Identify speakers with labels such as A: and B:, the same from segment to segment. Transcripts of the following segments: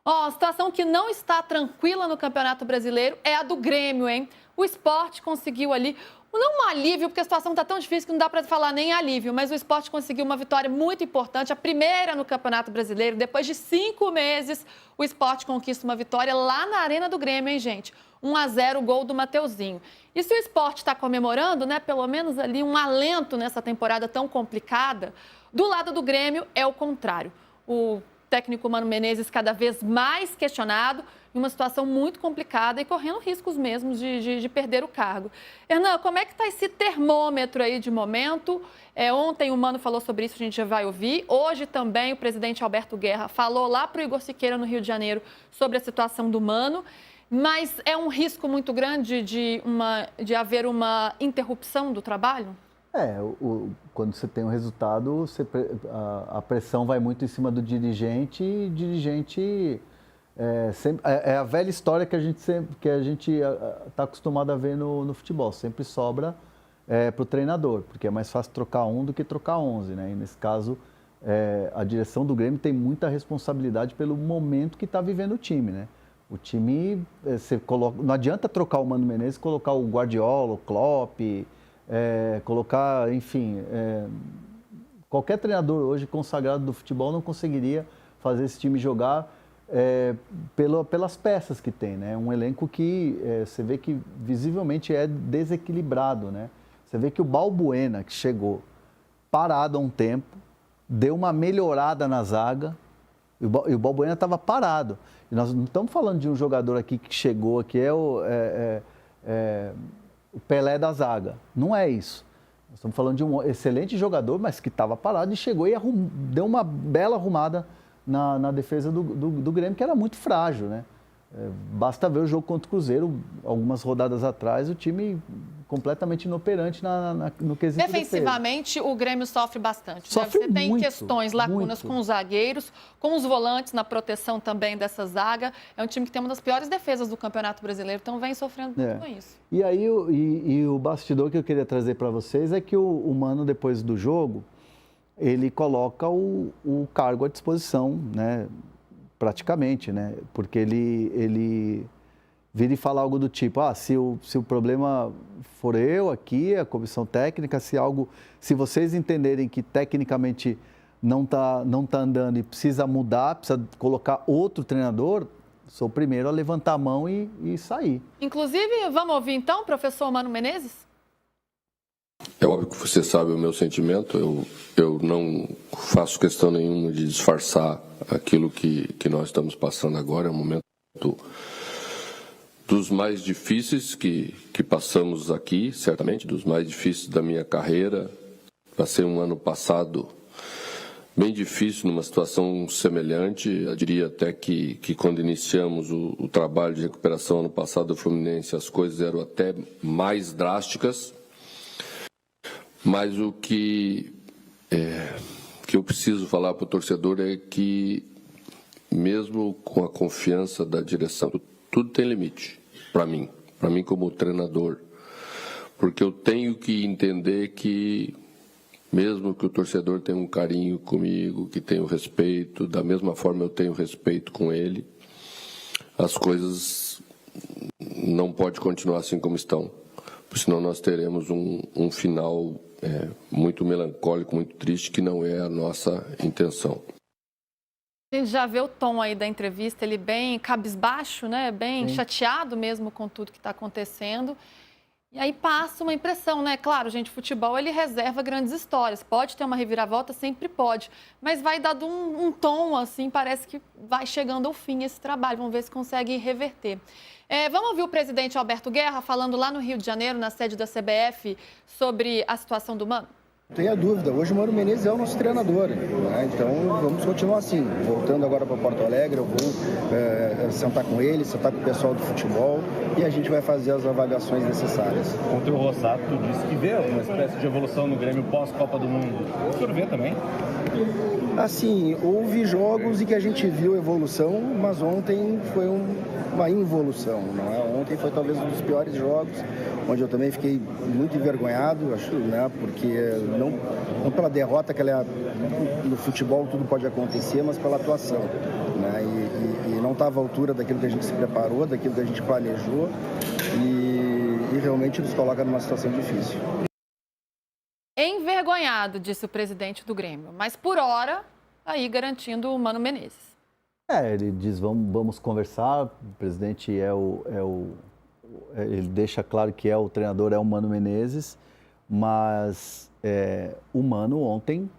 A: Ó, a situação que não está tranquila no Campeonato Brasileiro é a do Grêmio, hein? O Sport conseguiu ali, não um alívio, porque a situação está tão difícil que não dá para falar nem alívio, mas o Sport conseguiu uma vitória muito importante, a primeira no Campeonato Brasileiro. Depois de 5 meses, o Sport conquista uma vitória lá na Arena do Grêmio, hein, gente? 1-0, o gol do Mateuzinho. E se o Sport está comemorando, né, pelo menos ali um alento nessa temporada tão complicada, do lado do Grêmio é o contrário. O técnico Mano Menezes cada vez mais questionado, em uma situação muito complicada e correndo riscos mesmo de perder o cargo. Hernan, como é que está esse termômetro aí de momento? Ontem o Mano falou sobre isso, a gente já vai ouvir. Hoje também o presidente Alberto Guerra falou lá para o Igor Siqueira, no Rio de Janeiro, sobre a situação do Mano. Mas é um risco muito grande de haver uma interrupção do trabalho?
B: Quando você tem um resultado, a pressão vai muito em cima do dirigente e o dirigente é a velha história que a gente está acostumado a ver no futebol. Sempre sobra para o treinador, porque é mais fácil trocar um do que trocar 11, né? E nesse caso, a direção do Grêmio tem muita responsabilidade pelo momento que está vivendo o time, né? O time, não adianta trocar o Mano Menezes, colocar o Guardiola, o Klopp, colocar, enfim, qualquer treinador hoje consagrado do futebol não conseguiria fazer esse time jogar pelas peças que tem, né? Um elenco que você vê que visivelmente é desequilibrado, né? Você vê que o Balbuena, que chegou parado há um tempo, deu uma melhorada na zaga, e o Balbuena estava parado. E nós não estamos falando de um jogador aqui que chegou, que é o Pelé da zaga. Não é isso. Nós estamos falando de um excelente jogador, mas que estava parado e chegou e deu uma bela arrumada na defesa do Grêmio, que era muito frágil, né? Basta ver o jogo contra o Cruzeiro, algumas rodadas atrás, o time completamente inoperante no quesito
A: defensivamente,
B: defesa.
A: O Grêmio sofre bastante.
B: Sofre
A: Você tem
B: muito,
A: questões, lacunas
B: muito.
A: com os zagueiros, com os volantes na proteção também dessa zaga. É um time que tem uma das piores defesas do Campeonato Brasileiro, então vem sofrendo com isso.
B: E aí, o bastidor que eu queria trazer para vocês é que o Mano, depois do jogo, ele coloca o cargo à disposição, né? Praticamente, né? Porque ele vira e fala algo do tipo, se o problema for eu aqui, a comissão técnica, se vocês entenderem que tecnicamente não tá andando e precisa mudar, precisa colocar outro treinador, sou o primeiro a levantar a mão e sair.
A: Inclusive, vamos ouvir então o professor Mano Menezes?
C: É óbvio que você sabe o meu sentimento, eu não faço questão nenhuma de disfarçar aquilo que nós estamos passando agora. É um momento dos mais difíceis que passamos aqui, certamente, dos mais difíceis da minha carreira. Passei um ano passado bem difícil, numa situação semelhante. Eu diria até que quando iniciamos o trabalho de recuperação ano passado do Fluminense, as coisas eram até mais drásticas. Mas o que eu preciso falar para o torcedor é que, mesmo com a confiança da direção, tudo tem limite para mim como treinador. Porque eu tenho que entender que, mesmo que o torcedor tenha um carinho comigo, que tenha o respeito, da mesma forma eu tenho respeito com ele, as coisas não podem continuar assim como estão. Senão nós teremos um final muito melancólico, muito triste, que não é a nossa intenção.
A: A gente já vê o tom aí da entrevista, ele bem cabisbaixo, né? Bem chateado mesmo com tudo que está acontecendo. E aí passa uma impressão, né? Claro, gente, futebol ele reserva grandes histórias. Pode ter uma reviravolta, sempre pode. Mas vai dando um tom, assim, parece que vai chegando ao fim esse trabalho. Vamos ver se consegue reverter. Vamos ouvir o presidente Alberto Guerra falando lá no Rio de Janeiro, na sede da CBF, sobre a situação do Mano?
D: Não tenha dúvida, hoje o Mano Menezes é o nosso treinador, né? Então vamos continuar assim. Voltando agora para Porto Alegre, eu vou sentar com ele, sentar com o pessoal do futebol e a gente vai fazer as avaliações necessárias.
E: Ontem o Rosato disse que vê uma espécie de evolução no Grêmio pós-Copa do Mundo. O senhor vê também?
D: Assim, houve jogos em que a gente viu evolução, mas ontem foi uma involução, não é? Ontem foi talvez um dos piores jogos, onde eu também fiquei muito envergonhado, acho, né? Porque não pela derrota, que no futebol tudo pode acontecer, mas pela atuação, né? e não estava à altura daquilo que a gente se preparou, daquilo que a gente planejou e realmente nos coloca numa situação difícil.
A: Envergonhado, disse o presidente do Grêmio, mas por hora, aí garantindo o Mano Menezes.
B: Ele diz, vamos conversar, o presidente ele deixa claro que o treinador é o Mano Menezes, mas o Mano ontem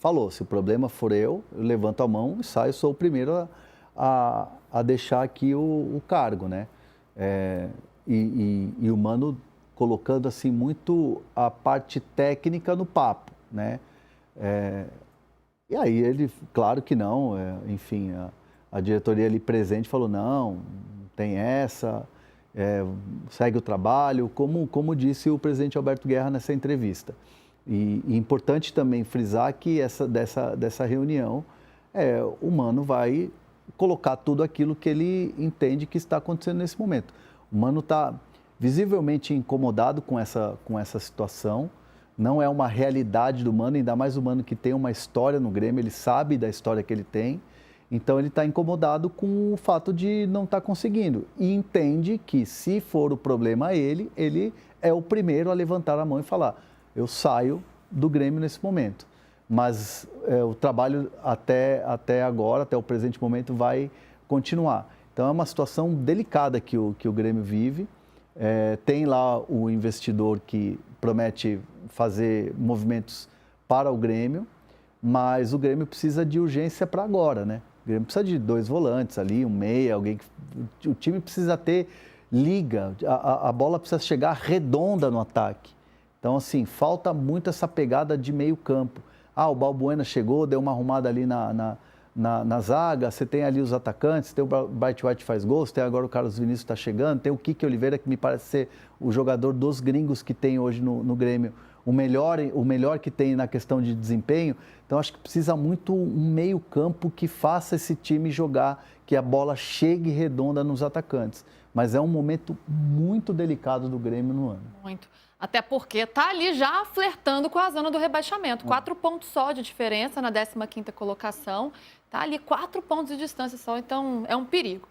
B: falou, se o problema for eu levanto a mão e saio, sou o primeiro a deixar aqui o cargo, né? E o Mano colocando assim muito a parte técnica no papo, né? E aí ele, claro que não, enfim, a diretoria ali presente falou, não tem essa, segue o trabalho, como disse o presidente Alberto Guerra nessa entrevista. E importante também frisar que dessa reunião, o Mano vai colocar tudo aquilo que ele entende que está acontecendo nesse momento. O Mano está visivelmente incomodado com essa situação, não é uma realidade do Mano, ainda mais o Mano que tem uma história no Grêmio, ele sabe da história que ele tem, então ele está incomodado com o fato de não estar conseguindo e entende que se for o problema ele é o primeiro a levantar a mão e falar, eu saio do Grêmio nesse momento. Mas o trabalho até agora, até o presente momento, vai continuar. Então é uma situação delicada que o Grêmio vive. Tem lá o investidor que promete fazer movimentos para o Grêmio, mas o Grêmio precisa de urgência para agora, né? O Grêmio precisa de 2 volantes ali, um meia, alguém que... O time precisa ter liga, a bola precisa chegar redonda no ataque. Então, assim, falta muito essa pegada de meio campo. O Balbuena chegou, deu uma arrumada ali na zaga, você tem ali os atacantes, tem o Bright White faz gols, tem agora o Carlos Vinícius está chegando, tem o Kike Oliveira, que me parece ser o jogador dos gringos que tem hoje no Grêmio, o melhor que tem na questão de desempenho. Então, acho que precisa muito um meio campo que faça esse time jogar, que a bola chegue redonda nos atacantes. Mas é um momento muito delicado do Grêmio no ano.
A: Muito. Até porque está ali já flertando com a zona do rebaixamento. 4 pontos só de diferença na 15ª colocação. Está ali 4 pontos de distância só, então é um perigo.